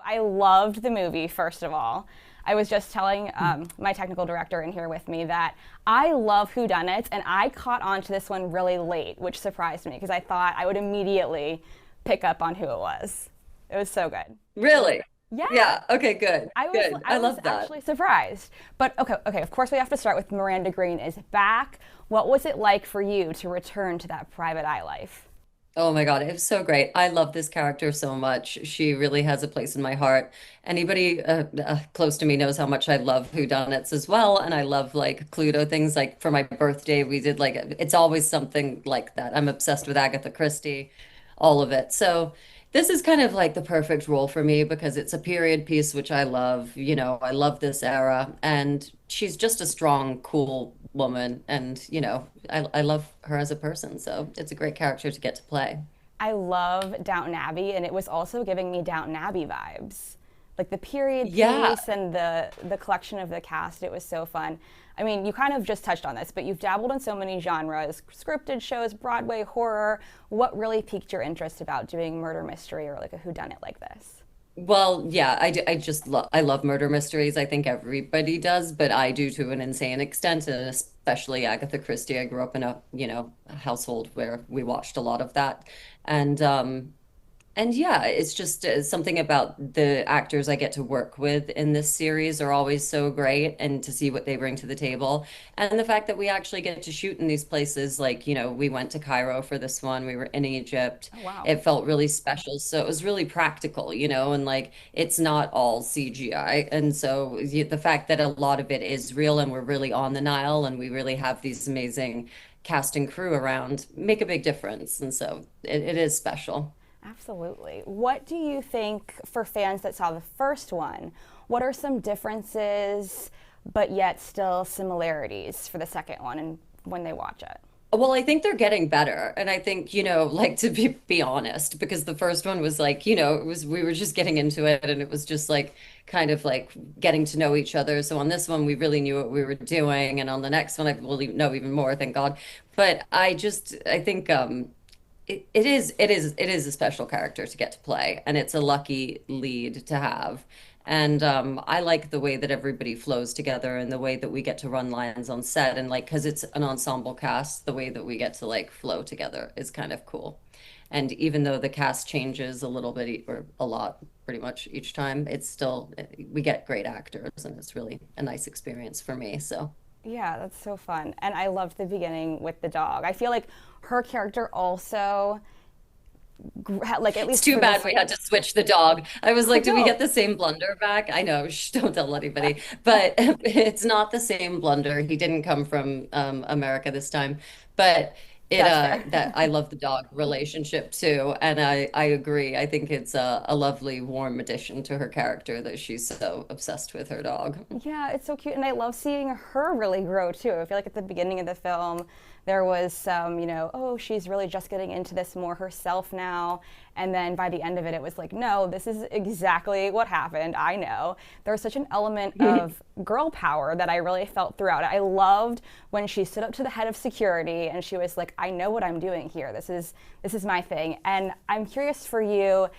I loved the movie, first of all. I was just telling my technical director in here with me that I love whodunnits, and I caught on to this one really late, which surprised me because I thought I would immediately pick up on who it was. It was so good. Really? Yeah, Yeah. Okay, good. I was Good. I I was love that. actually surprised. But okay, of course we have to start with Miranda Green is back. What was it like for you to return to that private eye life? Oh my God, it was so great. I love this character so much. She really has a place in my heart. Anybody close to me knows how much I love whodunits as well. And I love like Cluedo things. Like for my birthday, we did like, it's always something like that. I'm obsessed with Agatha Christie, all of it. So this is kind of like the perfect role for me because it's a period piece, which I love. I love this era. And she's just a strong, cool woman. And, I love her as a person. So it's a great character to get to play. I love Downton Abbey, and it was also giving me Downton Abbey vibes. Like the period Yeah. piece and the collection of the cast, it was so fun. I mean, you kind of just touched on this, but you've dabbled in so many genres, scripted shows, Broadway, horror. What really piqued your interest about doing murder mystery or like a whodunit like this? Well, yeah, I love murder mysteries. I think everybody does, but I do to an insane extent, and especially Agatha Christie. I grew up in a household where we watched a lot of that. And and yeah, it's just something about the actors I get to work with in this series are always so great, and to see what they bring to the table. And the fact that we actually get to shoot in these places, like, we went to Cairo for this one, we were in Egypt. Oh, wow. It felt really special. So it was really practical, and like it's not all CGI. And so the fact that a lot of it is real and we're really on the Nile and we really have these amazing cast and crew around make a big difference. And so it is special. Absolutely. What do you think for fans that saw the first one? What are some differences, but yet still similarities for the second one and when they watch it? Well, I think they're getting better. And I think, like to be honest, because the first one was like, we were just getting into it and it was just like kind of like getting to know each other. So on this one, we really knew what we were doing. And on the next one, I will know even more, thank God. But I think it is a special character to get to play, and it's a lucky lead to have. And I like the way that everybody flows together and the way that we get to run lines on set, and like because it's an ensemble cast, the way that we get to like flow together is kind of cool. And even though the cast changes a little bit or a lot pretty much each time, it's still we get great actors and it's really a nice experience for me. So Yeah, that's so fun. And I loved the beginning with the dog. I feel like her character also, like at it's least too for bad this. we had to switch the dog. I was Oh like, did we no, get the same blunder back? I know, shh, don't tell anybody. But it's not the same blunder. He didn't come from America this time. But it that's fair. that I love the dog relationship too. And I agree. I think it's a lovely, warm addition to her character that she's so obsessed with her dog. Yeah, it's so cute, and I love seeing her really grow too. I feel like at the beginning of the film, there was some, oh, she's really just getting into this more herself now, and then by the end of it, it was like, no, this is exactly what happened. I know. There was such an element of girl power that I really felt throughout it. I loved when she stood up to the head of security and she was like, I know what I'm doing here. This is my thing, and I'm curious for you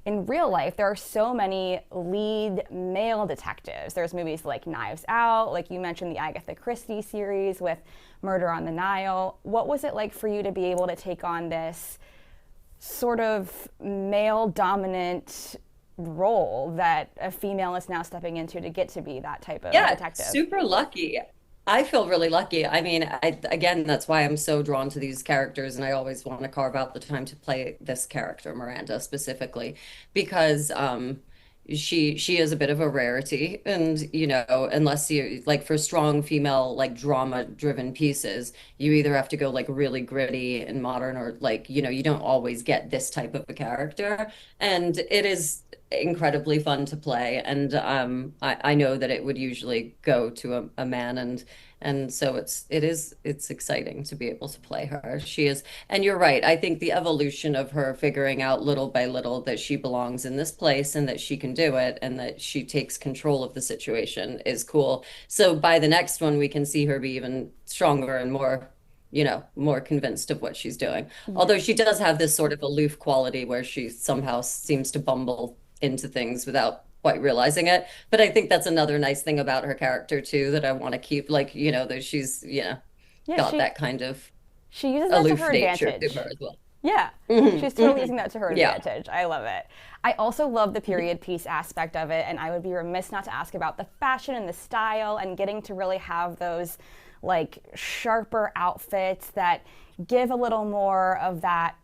in real life, there are so many lead male detectives. There's movies like Knives Out, like you mentioned the Agatha Christie series with Murder on the Nile. What was it like for you to be able to take on this sort of male dominant role that a female is now stepping into to get to be that type of Yeah, detective? super lucky. I feel really lucky. I mean, again, that's why I'm so drawn to these characters, and I always want to carve out the time to play this character, Miranda, specifically, because she is a bit of a rarity, and unless you like for strong female like drama driven pieces, you either have to go like really gritty and modern, or like you don't always get this type of a character, and it is incredibly fun to play. And I know that it would usually go to a man, and so it's exciting to be able to play her. She is, and you're right. I think the evolution of her figuring out little by little that she belongs in this place and that she can do it and that she takes control of the situation is cool. So by the next one, we can see her be even stronger and more convinced of what she's doing. Yeah. Although she does have this sort of aloof quality where she somehow seems to bumble into things without quite realizing it. But I think that's another nice thing about her character too, that I want to keep, like, that she's, Yeah, got that kind of she uses that to her aloof nature to advantage. her as well. Yeah, Hmm. she's totally Hmm. using that to her Yeah. advantage. I love it. I also love the period piece aspect of it, and I would be remiss not to ask about the fashion and the style and getting to really have those like sharper outfits that give a little more of that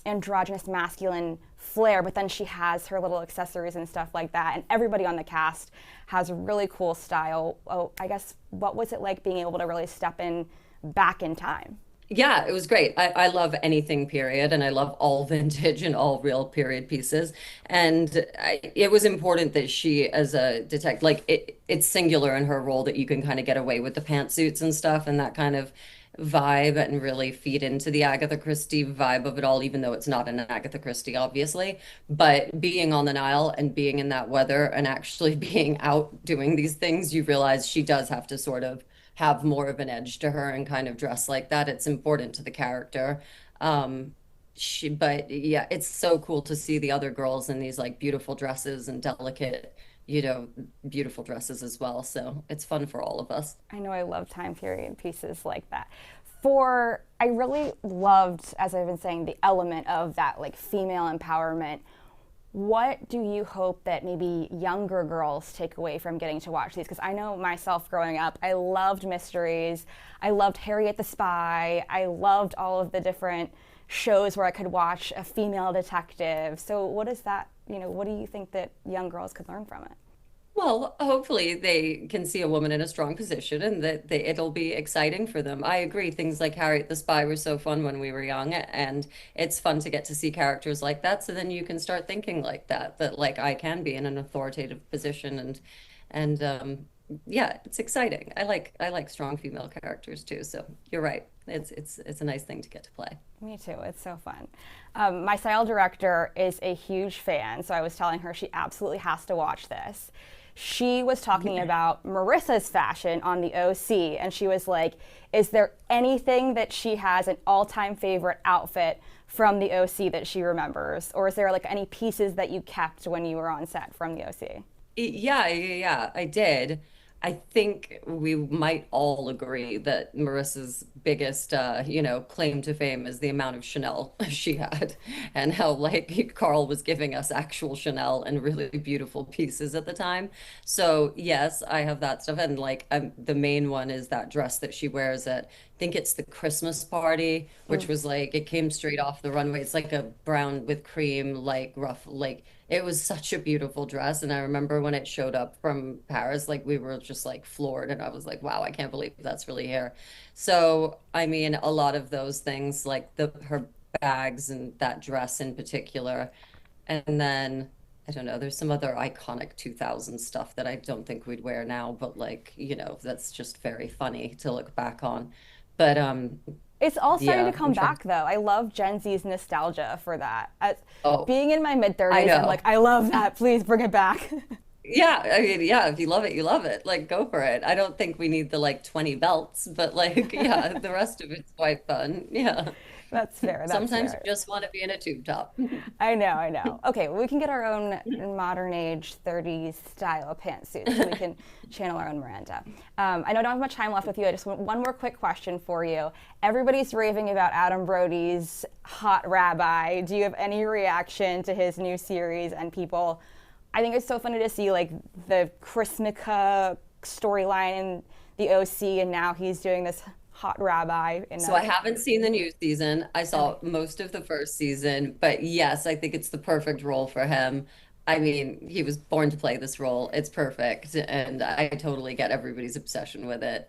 androgynous masculine flair, but then she has her little accessories and stuff like that, and everybody on the cast has really cool style. Oh, I guess, what was it like being able to really step in back in time? Yeah, it was great. I love anything period, and I love all vintage and all real period pieces. And it was important that she, as a detective, like it's singular in her role that you can kind of get away with the pantsuits and stuff and that kind of vibe and really feed into the Agatha Christie vibe of it all, even though it's not an Agatha Christie, obviously. But being on the Nile and being in that weather and actually being out doing these things, you realize she does have to sort of have more of an edge to her and kind of dress like that. It's important to the character. But yeah, it's so cool to see the other girls in these like beautiful dresses and delicate, you know, beautiful dresses as well. So it's fun for all of us. I know, I love time period pieces like that. I really loved, as I've been saying, the element of that like female empowerment. What do you hope that maybe younger girls take away from getting to watch these? Because I know myself growing up, I loved mysteries. I loved Harriet the Spy. I loved all of the different shows where I could watch a female detective. So what is that, what do you think that young girls could learn from it? Well, hopefully they can see a woman in a strong position and that it'll be exciting for them. I agree. Things like Harriet the Spy were so fun when we were young, and it's fun to get to see characters like that. So then you can start thinking like that like I can be in an authoritative position and yeah, it's exciting. I like strong female characters too. So you're right. It's a nice thing to get to play. Me too. It's so fun. My style director is a huge fan, so I was telling her she absolutely has to watch this. She was talking about Marissa's fashion on the OC, and she was like, is there anything that she has an all-time favorite outfit from the OC that she remembers? Or is there like any pieces that you kept when you were on set from the OC? Yeah, I did. I think we might all agree that Marissa's biggest, claim to fame is the amount of Chanel she had, and how like Carl was giving us actual Chanel and really beautiful pieces at the time. So yes, I have that stuff, and like the main one is that dress that she wears at, I think it's the Christmas party, which was like it came straight off the runway. It's like a brown with cream, like rough, like it was such a beautiful dress. And I remember when it showed up from Paris, like we were just like floored. And I was like, wow, I can't believe that's really here. So, I mean, a lot of those things, like her bags and that dress in particular. And then, I don't know, there's some other iconic 2000 stuff that I don't think we'd wear now, but like, that's just very funny to look back on. But It's all starting yeah, to come I'm trying. back, though. I love Gen Z's nostalgia for that. Oh, Being in my mid I 30s, I'm know. like, I love that. Please bring it back. Yeah, I mean, yeah, if you love it, you love it. Like, go for it. I don't think we need the like 20 belts, but like, yeah, the rest of it's quite fun. Yeah. That's fair. That's Sometimes fair. you just want to be in a tube top. I know, I know. Okay, well, we can get our own modern age 30s style pantsuit so we can channel our own Miranda. I know I don't have much time left with you. I just want one more quick question for you. Everybody's raving about Adam Brody's Hot Rabbi. Do you have any reaction to his new series and people? I think it's so funny to see like the Chrismica storyline in the OC, and now he's doing this Hot Rabbi in So I haven't seen the new season. I saw most of the first season, but yes, I think it's the perfect role for him. I mean, he was born to play this role. It's perfect, and I totally get everybody's obsession with it.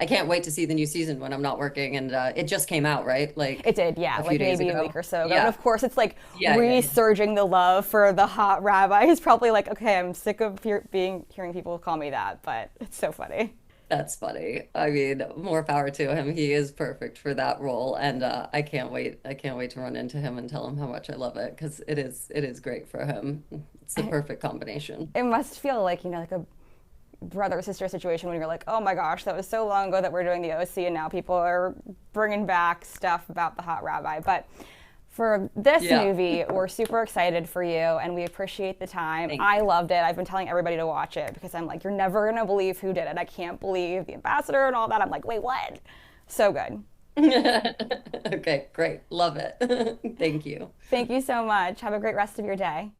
I can't wait to see the new season when I'm not working, and it just came out, right? Like It did, yeah, a few like days maybe a ago. week or so ago. And Yeah, of course, it's like yeah. resurging the love for the Hot Rabbi. He's probably like, okay, I'm sick of hearing people call me that, but it's so funny. That's funny. I mean, more power to him. He is perfect for that role, and I can't wait. I can't wait to run into him and tell him how much I love it because it is great for him. It's the perfect combination. It must feel like, like a brother sister situation when you're like, oh my gosh, that was so long ago that we're doing the OC, and now people are bringing back stuff about the Hot Rabbi. But For this Yeah. movie, we're super excited for you and we appreciate the time. Thank I loved it. I've been telling everybody to watch it because I'm like, you're never going to believe who did it. I can't believe the ambassador and all that. I'm like, wait, what? So good. Okay, great. Love it. Thank you. Thank you so much. Have a great rest of your day.